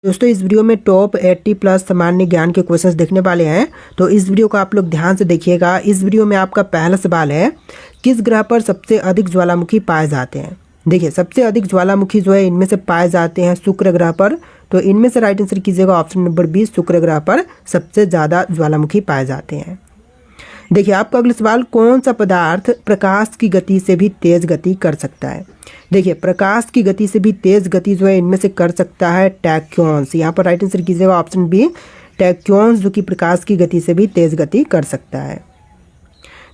दोस्तों इस वीडियो में टॉप 80 प्लस सामान्य ज्ञान के क्वेश्चंस देखने वाले हैं। तो इस वीडियो को आप लोग ध्यान से देखिएगा। इस वीडियो में आपका पहला सवाल है, किस ग्रह पर सबसे अधिक ज्वालामुखी पाए जाते हैं। देखिए सबसे अधिक ज्वालामुखी जो है इनमें से पाए जाते हैं शुक्र ग्रह पर। तो इनमें से राइट आंसर कीजिएगा ऑप्शन नंबर 20, शुक्र ग्रह पर सबसे ज़्यादा ज्वालामुखी पाए जाते हैं। देखिए आपका अगला सवाल, कौन सा पदार्थ प्रकाश की गति से भी तेज गति कर सकता है। देखिए प्रकाश की गति से भी तेज गति जो है इनमें से कर सकता है टैक्योन्स। यहाँ पर राइट आंसर कीजिएगा ऑप्शन बी, टैक्योन्स, जो कि प्रकाश की गति से भी तेज गति कर सकता है।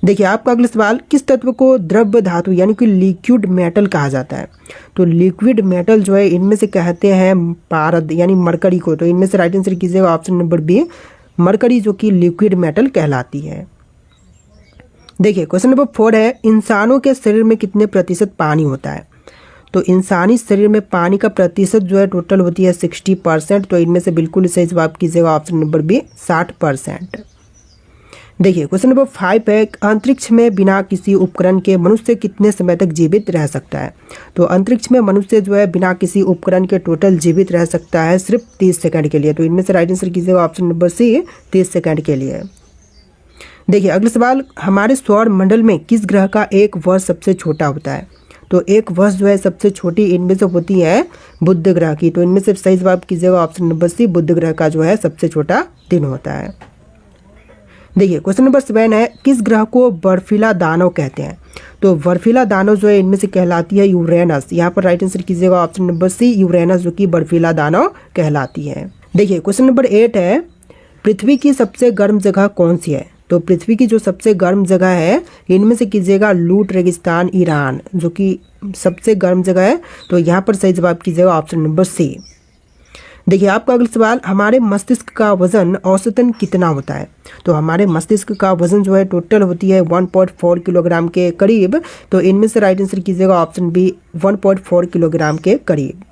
देखिए आपका अगला सवाल, किस तत्व को द्रव्य धातु यानी कि लिक्विड मेटल कहा जाता है। तो लिक्विड मेटल जो है इनमें से कहते हैं पारद यानी मरकरी को। तो इनमें से राइट आंसर कीजिएगा ऑप्शन नंबर बी, मरकरी, जो कि लिक्विड मेटल कहलाती है। देखिए क्वेश्चन नंबर 4 है, इंसानों के शरीर में कितने प्रतिशत पानी होता है। तो इंसानी शरीर में पानी का प्रतिशत जो है टोटल होती है 60%। तो इनमें से बिल्कुल सही जवाब कीजिएगा ऑप्शन नंबर बी, 60%। देखिए क्वेश्चन नंबर 5 है, अंतरिक्ष में बिना किसी उपकरण के मनुष्य कितने समय तक जीवित रह सकता है। तो अंतरिक्ष में मनुष्य जो है बिना किसी उपकरण के टोटल जीवित रह सकता है सिर्फ 30 सेकंड के लिए। तो इनमें से राइट आंसर कीजिएगा ऑप्शन नंबर सी, 30 सेकंड के लिए। देखिए अगला सवाल, हमारे सौर मंडल में किस ग्रह का एक वर्ष सबसे छोटा होता है। तो एक वर्ष जो है सबसे छोटी इनमें से होती है बुध ग्रह की। तो इनमें से सही जवाब कीजिएगा ऑप्शन नंबर सी, बुध ग्रह का जो है सबसे छोटा दिन होता है। देखिए क्वेश्चन नंबर 7 है, किस ग्रह को बर्फीला दानव कहते हैं। तो बर्फीला दानव जो है इनमें से कहलाती है यूरेनस। यहाँ पर राइट आंसर कीजिएगा ऑप्शन नंबर सी, यूरेनस, जो कि बर्फीला दानव कहलाती है। देखिए क्वेश्चन नंबर 8 है, पृथ्वी की सबसे गर्म जगह कौन सी है। तो पृथ्वी की जो सबसे गर्म जगह है इनमें से कीजिएगा लूट रेगिस्तान ईरान, जो कि सबसे गर्म जगह है। तो यहाँ पर सही जवाब कीजिएगा ऑप्शन नंबर सी। देखिए आपका अगला सवाल, हमारे मस्तिष्क का वजन औसतन कितना होता है। तो हमारे मस्तिष्क का वजन जो है टोटल होती है 1.4 किलोग्राम के करीब। तो इनमें से राइट आंसर कीजिएगा ऑप्शन बी, 1.4 किलोग्राम के करीब।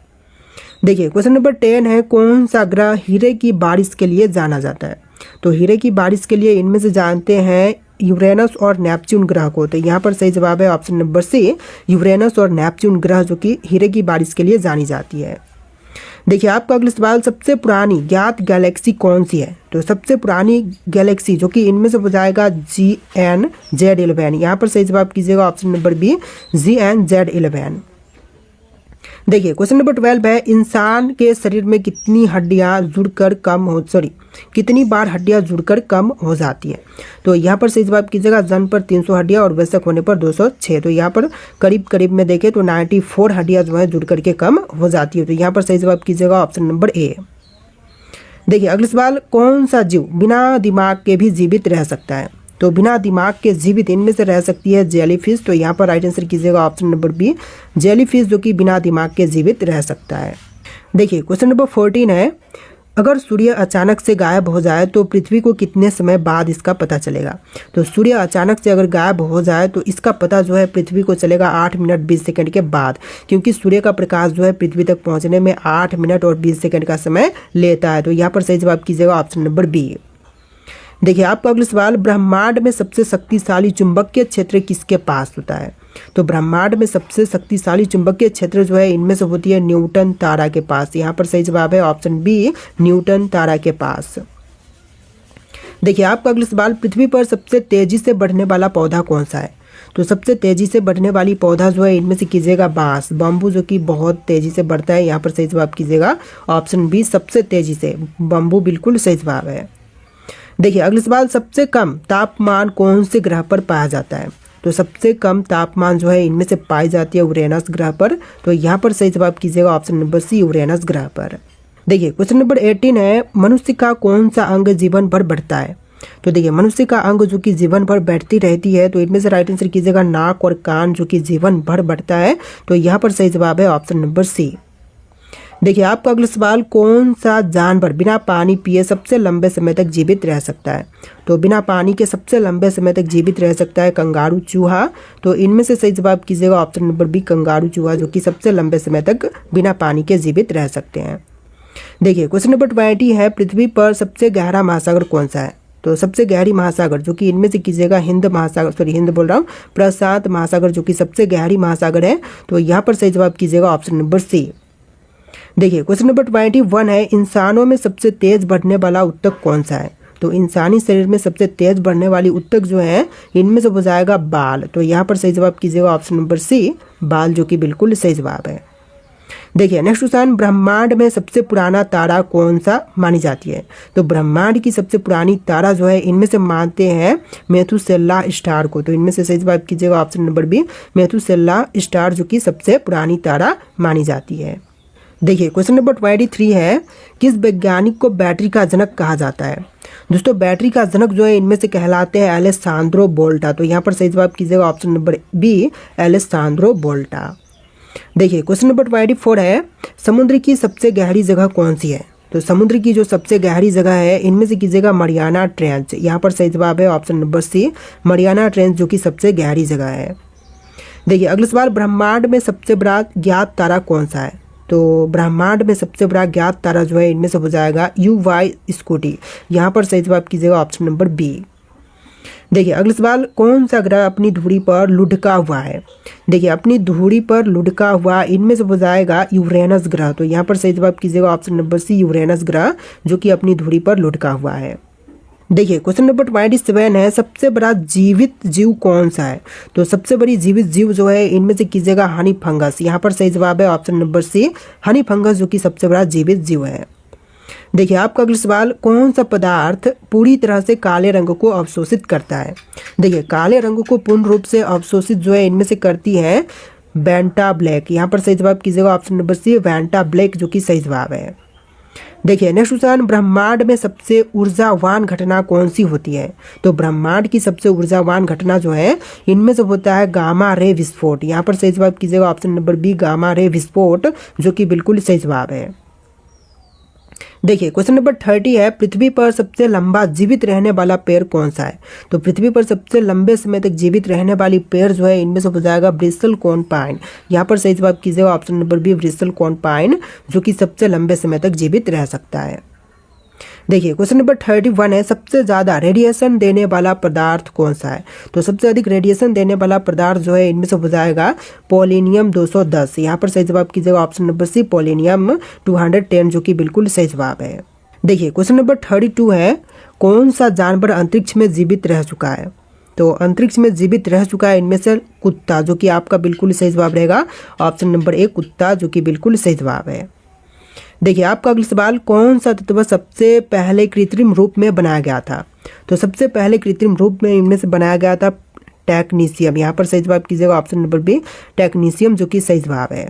देखिए क्वेश्चन नंबर 10 है, कौन सा ग्रह हीरे की बारिश के लिए जाना जाता है। तो हीरे की बारिश के लिए इनमें से जानते हैं यूरेनस और नेपच्यून ग्रह को। तो यहाँ पर सही जवाब है ऑप्शन नंबर सी, यूरेनस और नेपच्यून ग्रह, जो कि हीरे की बारिश के लिए जानी जाती है। देखिए आपका अगला सवाल, सबसे पुरानी ज्ञात गैलेक्सी कौन सी है। तो सबसे पुरानी गैलेक्सी जो कि इनमें से हो जाएगा GNZ11। यहाँ पर सही जवाब कीजिएगा ऑप्शन नंबर बी, GNZ11। देखिए क्वेश्चन नंबर 12 है, इंसान के शरीर में कितनी बार हड्डियां जुड़कर कम हो जाती है। तो यहाँ पर सही जवाब कीजिएगा, जन्म पर 300 हड्डियां और वयस्क होने पर 206। तो यहाँ पर करीब करीब में देखें तो 94 हड्डियां जो है जुड़ करके कम हो जाती है। तो यहाँ पर सही जवाब कीजिएगा ऑप्शन नंबर ए। देखिए अगला सवाल, कौन सा जीव बिना दिमाग के भी जीवित रह सकता है। तो बिना दिमाग के जीवित इनमें से रह सकती है जेलीफिश। तो यहाँ पर राइट आंसर कीजिएगा ऑप्शन नंबर बी, जेलीफिश, जो कि बिना दिमाग के जीवित रह सकता है। देखिए क्वेश्चन नंबर 14 है, अगर सूर्य अचानक से गायब हो जाए तो पृथ्वी को कितने समय बाद इसका पता चलेगा। तो सूर्य अचानक से अगर गायब हो जाए तो इसका पता जो है पृथ्वी को चलेगा 8 मिनट 20 सेकंड के बाद, क्योंकि सूर्य का प्रकाश जो है पृथ्वी तक पहुंचने में 8 मिनट और 20 सेकंड का समय लेता है। तो यहाँ पर सही जवाब कीजिएगा ऑप्शन नंबर बी। देखिए आपका अगला सवाल, ब्रह्मांड में सबसे शक्तिशाली चुंबकीय क्षेत्र किसके पास होता है। तो ब्रह्मांड में सबसे शक्तिशाली चुंबकीय क्षेत्र जो है इनमें से होती है न्यूटन तारा के पास। यहाँ पर सही जवाब है ऑप्शन बी, न्यूटन तारा के पास। देखिए आपका अगला सवाल, पृथ्वी पर सबसे तेजी से बढ़ने वाला पौधा कौन सा है। तो सबसे तेजी से बढ़ने वाली पौधा जो है इनमें से कीजिएगा बांस, बम्बू, जो कि बहुत तेजी से बढ़ता है। यहाँ पर सही जवाब कीजिएगा ऑप्शन बी, सबसे तेजी से बम्बू, बिल्कुल सही जवाब है। देखिए अगला सवाल, सबसे कम तापमान कौन से ग्रह पर पाया जाता है। तो सबसे कम तापमान जो है इनमें से पाई जाती है यूरेनस ग्रह पर। तो यहाँ पर सही जवाब कीजिएगा ऑप्शन नंबर सी, यूरेनस ग्रह पर। देखिए क्वेश्चन नंबर 18 है, मनुष्य का कौन सा अंग जीवन भर बढ़ता है। तो देखिए मनुष्य का अंग जो कि जीवन भर बढ़ती रहती है। तो इनमें से राइट आंसर कीजिएगा नाक और कान, जो कि जीवन भर बढ़ता है। तो यहाँ पर सही जवाब है ऑप्शन नंबर सी। देखिए आपका अगला सवाल, कौन सा जानवर बिना पानी पिए सबसे लंबे समय तक जीवित रह सकता है। तो बिना पानी के सबसे लंबे समय तक जीवित रह सकता है कंगारू चूहा। तो इनमें से सही जवाब कीजिएगा ऑप्शन नंबर बी, कंगारू चूहा, जो कि सबसे लंबे समय तक बिना पानी के जीवित रह सकते हैं। देखिए क्वेश्चन नंबर 20 है, पृथ्वी पर सबसे गहरा महासागर कौन सा है। तो सबसे गहरी महासागर जो कि इनमें से कीजिएगा प्रशांत महासागर, जो कि सबसे गहरी महासागर है। तो यहाँ पर सही जवाब कीजिएगा ऑप्शन नंबर सी। देखिए क्वेश्चन नंबर 21 है, इंसानों में सबसे तेज बढ़ने वाला उत्तक कौन सा है? तो इंसानी शरीर में सबसे तेज बढ़ने वाली उत्तक जो है इनमें से हो जाएगा बाल। तो यहाँ पर सही जवाब कीजिएगा ऑप्शन नंबर सी, बाल, जो कि बिल्कुल सही जवाब है। देखिए नेक्स्ट क्वेश्चन, ब्रह्मांड में सबसे पुराना तारा कौन सा मानी जाती है? तो ब्रह्मांड की सबसे पुरानी तारा जो है इनमें से मानते हैं मेथुसेला स्टार को। तो इनमें से सही जवाब कीजिएगा option number B, Methuselah star, जो कि सबसे पुरानी तारा मानी जाती है। देखिए क्वेश्चन नंबर 23 है, किस वैज्ञानिक को बैटरी का जनक कहा जाता है? दोस्तों बैटरी का जनक जो है इनमें से कहलाते हैं एलेसांद्रो वोल्टा। तो यहाँ पर सही जवाब कीजिएगा ऑप्शन नंबर बी, एलेसांद्रो वोल्टा। देखिए क्वेश्चन नंबर 24 है, समुद्र की सबसे गहरी जगह कौन सी है? तो समुद्र की जो सबसे गहरी जगह है इनमें से कीजिएगा मरियाना ट्रेंच। यहाँ पर सही जवाब है option number C, Mariana trench, जो कि सबसे गहरी जगह है। देखिए अगला सवाल, ब्रह्मांड में सबसे बड़ा ज्ञात तारा कौन सा है? तो ब्रह्मांड में सबसे बड़ा ज्ञात तारा जो है इनमें से हो जाएगा UY स्कूटी। यहाँ पर सही जवाब कीजिएगा ऑप्शन नंबर बी। देखिए अगला सवाल, कौन सा ग्रह अपनी धुरी पर लुढ़का हुआ है? देखिए अपनी धुरी पर लुढ़का हुआ इनमें से हो जाएगा यूरेनस ग्रह। तो यहाँ पर सही जवाब कीजिएगा ऑप्शन नंबर सी, यूरेनस ग्रह, जो कि अपनी धुरी पर लुढ़का हुआ है। देखिए क्वेश्चन नंबर 27 है, सबसे बड़ा जीवित जीव कौन सा है? तो सबसे बड़ी जीवित जीव जो है इनमें से कीजिएगा हनी फंगस। यहाँ पर सही जवाब है option number C, honey fungus, जो कि सबसे बड़ा जीवित जीव है। देखिए आपका अगला सवाल, कौन सा पदार्थ पूरी तरह से काले रंग को अवशोषित करता है? देखिए काले रंग को पूर्ण रूप से अवशोषित जो है इनमें से करती है वेंटा ब्लैक। यहाँ पर सही जवाब कीजिएगा option number C, Vantablack, जो कि सही जवाब है। देखिए नेक्स्ट क्वेश्चन, ब्रह्मांड में सबसे ऊर्जावान घटना कौन सी होती है? तो ब्रह्मांड की सबसे ऊर्जावान घटना जो है इनमें से होता है गामा रे विस्फोट। यहाँ पर सही जवाब कीजिएगा option number B, gamma ray विस्फोट, जो कि बिल्कुल सही जवाब है। देखिए क्वेश्चन नंबर 30 है, पृथ्वी पर सबसे लंबा जीवित रहने वाला पेड़ कौन सा है? तो पृथ्वी पर सबसे लंबे समय तक जीवित रहने वाली पेड़ जो है इनमें से हो जाएगा ब्रिस्टल कॉर्न पाइन। यहाँ पर सही जवाब कीजिएगा option number B, bristlecone pine, जो कि सबसे लंबे समय तक जीवित रह सकता है। देखिए क्वेश्चन नंबर 31 है, सबसे ज़्यादा रेडिएशन देने वाला पदार्थ कौन सा है? तो सबसे अधिक रेडिएशन देने वाला पदार्थ जो है इनमें से हो जाएगा पोलेनियम 210। यहाँ पर सही जवाब कीजिएगा ऑप्शन नंबर सी, पोलेनियम 210, जो कि बिल्कुल सही जवाब है। देखिए क्वेश्चन नंबर 32 है, कौन सा जानवर अंतरिक्ष में जीवित रह चुका है? तो अंतरिक्ष में जीवित रह चुका है इनमें से कुत्ता, जो कि आपका बिल्कुल सही जवाब रहेगा ऑप्शन नंबर ए, कुत्ता, जो कि बिल्कुल सही जवाब है। देखिए आपका अगला सवाल, कौन सा तत्व सबसे पहले कृत्रिम रूप में बनाया गया था? तो सबसे पहले कृत्रिम रूप में इनमें से बनाया गया था टेक्नीशियम। यहाँ पर सही जवाब कीजिएगा ऑप्शन नंबर बी, टेक्नीशियम, जो कि सही जवाब है।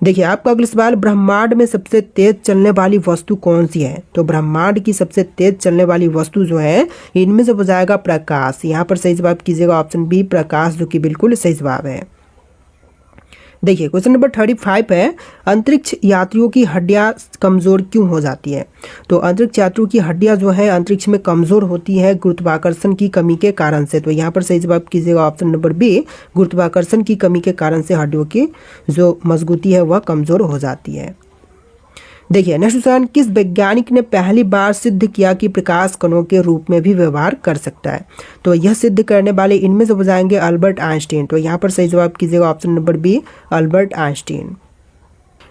देखिए आपका अगला सवाल, ब्रह्मांड में सबसे तेज चलने वाली वस्तु कौन सी है? तो ब्रह्मांड की सबसे तेज चलने वाली वस्तु जो है इनमें से हो जाएगा प्रकाश। यहाँ पर सही जवाब कीजिएगा ऑप्शन बी, प्रकाश, जो कि बिल्कुल सही जवाब है। देखिए क्वेश्चन नंबर 35 है, अंतरिक्ष यात्रियों की हड्डियां कमज़ोर क्यों हो जाती है? तो अंतरिक्ष यात्रियों की हड्डियां जो है अंतरिक्ष में कमज़ोर होती है गुरुत्वाकर्षण की कमी के कारण से। तो यहाँ पर सही जवाब कीजिएगा ऑप्शन नंबर बी, गुरुत्वाकर्षण की कमी के कारण से हड्डियों की जो मजबूती है वह कमज़ोर हो जाती है। देखिए नेक्स्ट क्वेश्चन, किस वैज्ञानिक ने पहली बार सिद्ध किया कि प्रकाश कणों के रूप में भी व्यवहार कर सकता है? तो यह सिद्ध करने वाले इनमें से हो जाएंगे अल्बर्ट आइंस्टीन। तो यहाँ पर सही जवाब कीजिएगा option number B, Albert Einstein.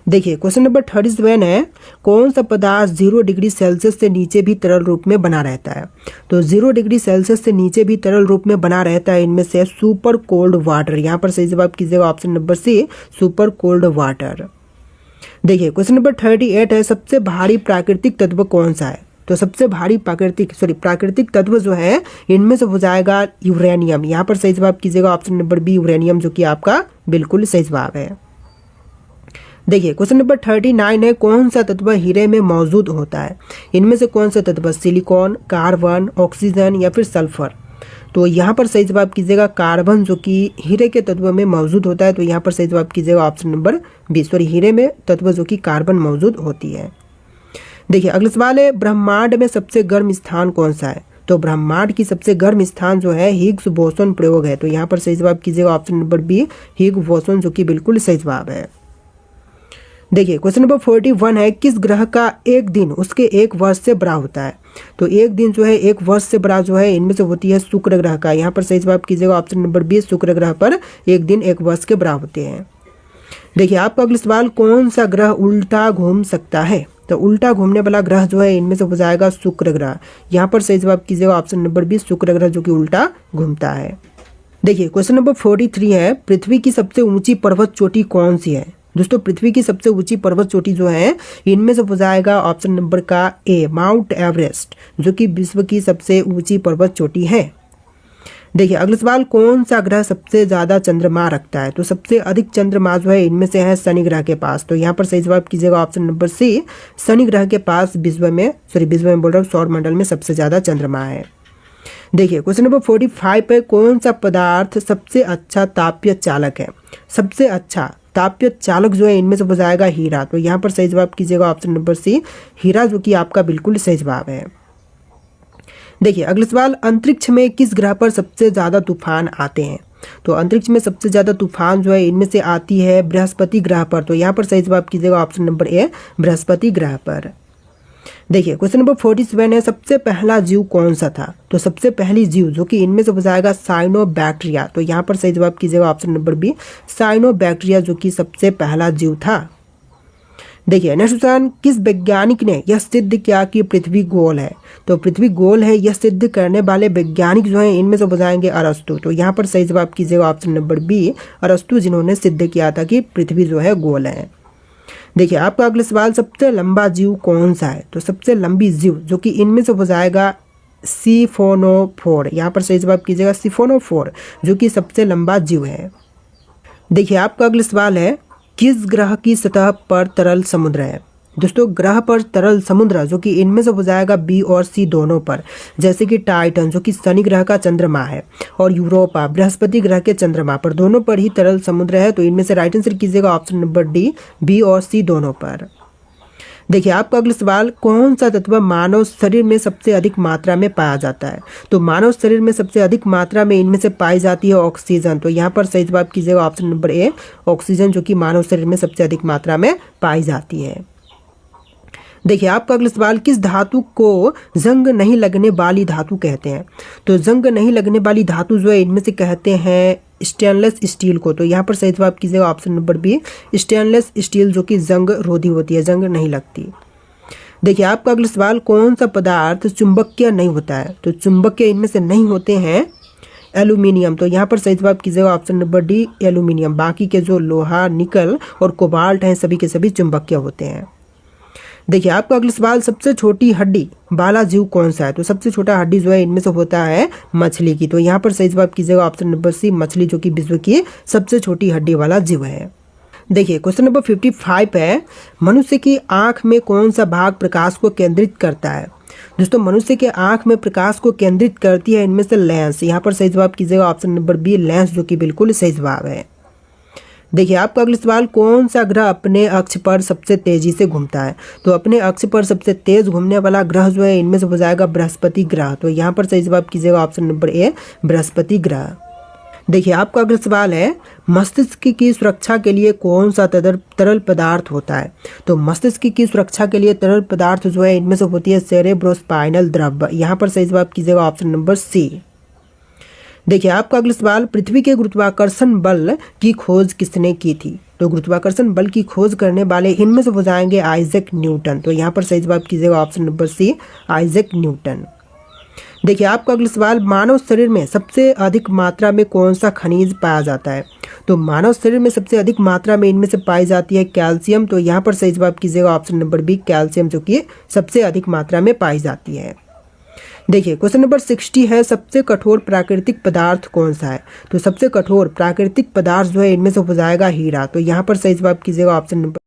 देखिए क्वेश्चन नंबर 37 है, कौन सा पदार्थ 0 डिग्री सेल्सियस से नीचे भी तरल रूप में बना रहता है? तो 0 डिग्री सेल्सियस से नीचे भी तरल रूप में बना रहता है इनमें से सुपर कोल्ड वाटर। यहाँ पर सही जवाब कीजिएगा option number C, super cold water. देखिए क्वेश्चन नंबर 38 है, सबसे भारी प्राकृतिक तत्व कौन सा है? तो सबसे भारी प्राकृतिक तत्व जो है इनमें से हो जाएगा यूरेनियम। यहाँ पर सही जवाब कीजिएगा ऑप्शन नंबर बी, यूरेनियम, जो कि आपका बिल्कुल सही जवाब है। देखिए क्वेश्चन नंबर 39 है, कौन सा तत्व हीरे में मौजूद होता है? इनमें से कौन सा तत्व, सिलिकॉन, कार्बन, ऑक्सीजन या फिर सल्फर? तो यहाँ पर सही जवाब कीजिएगा कार्बन, जो कि हीरे के तत्व में मौजूद होता है। तो यहाँ पर सही जवाब कीजिएगा ऑप्शन नंबर बी, हीरे में तत्व जो कि कार्बन मौजूद होती है। देखिए अगला सवाल है, ब्रह्मांड में सबसे गर्म स्थान कौन सा है? तो ब्रह्मांड की सबसे गर्म स्थान जो है हिग्स बोसोन प्रयोग है। तो यहाँ पर सही जवाब कीजिएगा option number B, Higgs boson, जो कि बिल्कुल सही जवाब है। देखिए क्वेश्चन नंबर 41 है, किस ग्रह का एक दिन उसके एक वर्ष से बड़ा होता है? तो एक दिन जो है एक वर्ष से बड़ा जो है इनमें से होती है शुक्र ग्रह का। यहाँ पर सही जवाब कीजिएगा ऑप्शन नंबर बी, शुक्र ग्रह पर एक दिन एक वर्ष के बड़ा होते हैं। देखिए आपका अगला सवाल, कौन सा ग्रह उल्टा घूम सकता है? तो उल्टा घूमने वाला ग्रह जो है इनमें से हो जाएगा शुक्र ग्रह। यहाँ पर सही जवाब कीजिएगा ऑप्शन नंबर बी, शुक्र ग्रह जो कि उल्टा घूमता है। देखिए क्वेश्चन नंबर 43 है, पृथ्वी की सबसे ऊंची पर्वत चोटी कौन सी है? दोस्तों पृथ्वी की सबसे ऊंची पर्वत चोटी जो है इनमें से हो जाएगा ऑप्शन नंबर का ए, माउंट एवरेस्ट, जो कि विश्व की सबसे ऊंची पर्वत चोटी है। देखिए अगला सवाल, कौन सा ग्रह सबसे ज्यादा चंद्रमा रखता है? तो सबसे अधिक चंद्रमा जो है इनमें से है शनि ग्रह के पास। तो यहाँ पर सही जवाब कीजिएगा ऑप्शन नंबर सी, शनि ग्रह के पास विश्व में बोल रहा हूँ, सौर मंडल में सबसे ज्यादा चंद्रमा है। देखिए क्वेश्चन नंबर 45 है, कौन सा पदार्थ सबसे अच्छा ताप्य चालक है? सबसे अच्छा ताप्य चालक जो है इनमें से हो जाएगा हीरा। तो यहाँ पर सही जवाब कीजिएगा ऑप्शन नंबर सी, हीरा, जो कि आपका बिल्कुल सही जवाब है। देखिए अगला सवाल, अंतरिक्ष में किस ग्रह पर सबसे ज्यादा तूफान आते हैं? तो अंतरिक्ष में सबसे ज्यादा तूफान जो है इनमें से आती है बृहस्पति ग्रह पर। तो यहाँ पर सही जवाब कीजिएगा ऑप्शन नंबर ए, बृहस्पति ग्रह पर। देखिए क्वेश्चन नंबर 47 है, सबसे पहला जीव कौन सा था? तो सबसे पहली जीव जो कि इनमें से हो जाएगा साइनोबैक्टीरिया। तो यहाँ पर सही जवाब कीजिएगा ऑप्शन नंबर बी, साइनोबैक्टीरिया, जो कि सबसे पहला जीव था। देखिए नेक्स्ट क्वेश्चन, किस वैज्ञानिक ने यह सिद्ध किया कि पृथ्वी गोल है? तो पृथ्वी गोल है यह सिद्ध करने वाले वैज्ञानिक जो हैं इनमें से हो जाएंगे अरस्तु। तो यहाँ पर सही जवाब कीजिएगा ऑप्शन नंबर बी, अरस्तु, जिन्होंने सिद्ध किया था कि पृथ्वी जो है गोल है। देखिए आपका अगला सवाल, सबसे लंबा जीव कौन सा है? तो सबसे लंबी जीव जो कि इनमें से हो जाएगा सिफोनोफोर। यहाँ पर सही जवाब कीजिएगा सिफोनोफोर, जो कि सबसे लंबा जीव है। देखिए आपका अगला सवाल है, किस ग्रह की सतह पर तरल समुद्र है? दोस्तों ग्रह पर तरल समुद्र जो कि इनमें से हो जाएगा बी और सी दोनों पर, जैसे कि टाइटन जो कि शनि ग्रह का चंद्रमा है, और यूरोपा बृहस्पति ग्रह के चंद्रमा पर, दोनों पर ही तरल समुद्र है। तो इनमें से राइट आंसर कीजिएगा ऑप्शन नंबर डी, बी और सी दोनों पर। देखिए आपका अगला सवाल, कौन सा तत्व मानव शरीर में सबसे अधिक मात्रा में पाया जाता है? तो मानव शरीर में सबसे अधिक मात्रा में इनमें से पाई जाती है ऑक्सीजन। तो यहाँ पर सही जवाब कीजिएगा ऑप्शन नंबर ए, ऑक्सीजन, जो कि मानव शरीर में सबसे अधिक मात्रा में पाई जाती है। देखिए आपका अगला सवाल, किस धातु को जंग नहीं लगने वाली धातु कहते हैं? तो जंग नहीं लगने वाली धातु जो है इनमें से कहते हैं स्टेनलेस स्टील को। तो यहाँ पर सही जवाब कीजिएगा option number B, stainless steel, जो कि जंग रोधी होती है, जंग नहीं लगती। देखिए आपका अगला सवाल, कौन सा पदार्थ चुंबकीय नहीं होता है? तो चुंबकीय इनमें से नहीं होते हैं एल्यूमिनियम। तो यहाँ पर सही जवाब कीजिएगा ऑप्शन नंबर डी, एल्यूमिनियम। बाकी के जो लोहा, निकल और कोबाल्ट हैं सभी के सभी चुंबकीय होते हैं। देखिए आपका अगला सवाल, सबसे छोटी हड्डी वाला जीव कौन सा है? तो सबसे छोटा हड्डी जो है इनमें से होता है मछली की। तो यहाँ पर सही जवाब कीजिएगा ऑप्शन नंबर सी, मछली, जो कि विश्व की सबसे छोटी हड्डी वाला जीव है। देखिए क्वेश्चन नंबर 55 है, मनुष्य की आंख में कौन सा भाग प्रकाश को केंद्रित करता है? दोस्तों मनुष्य के आंख में प्रकाश को केंद्रित करती है इनमें से लेंस। यहाँ पर सही जवाब कीजिएगा ऑप्शन नंबर बी, लेंस, जो कि बिल्कुल सही जवाब है। देखिए आपका अगला सवाल, कौन सा ग्रह अपने अक्ष पर सबसे तेजी से घूमता है? तो अपने अक्ष पर सबसे तेज घूमने वाला ग्रह जो है इनमें से हो जाएगा बृहस्पति ग्रह। तो यहाँ पर सही जवाब कीजिएगा ऑप्शन नंबर ए, बृहस्पति ग्रह। देखिए आपका अगला सवाल है, मस्तिष्क की सुरक्षा के लिए कौन सा तरल पदार्थ होता है? तो मस्तिष्क की सुरक्षा के लिए तरल पदार्थ जो है इनमें से होती है सेरेब्रोस्पाइनल द्रव्य। यहाँ पर सही जवाब कीजिएगा ऑप्शन नंबर सी। देखिए आपका अगला सवाल, पृथ्वी के गुरुत्वाकर्षण बल की खोज किसने की थी? तो गुरुत्वाकर्षण बल की खोज करने वाले इनमें से हो जाएंगे आइजैक न्यूटन। तो यहाँ पर सही जवाब कीजिएगा option number C, Isaac Newton. देखिए आपका अगला सवाल, मानव शरीर में सबसे अधिक मात्रा में कौन सा खनिज पाया जाता है? तो मानव शरीर में सबसे अधिक मात्रा में इनमें से पाई जाती है कैल्शियम। तो यहाँ पर सही जवाब कीजिएगा ऑप्शन नंबर बी, कैल्शियम, जो कि सबसे अधिक मात्रा में पाई जाती है। देखिए क्वेश्चन नंबर 60 है, सबसे कठोर प्राकृतिक पदार्थ कौन सा है? तो सबसे कठोर प्राकृतिक पदार्थ जो है इनमें से हो जाएगा हीरा। तो यहाँ पर सही जवाब कीजिएगा ऑप्शन नंबर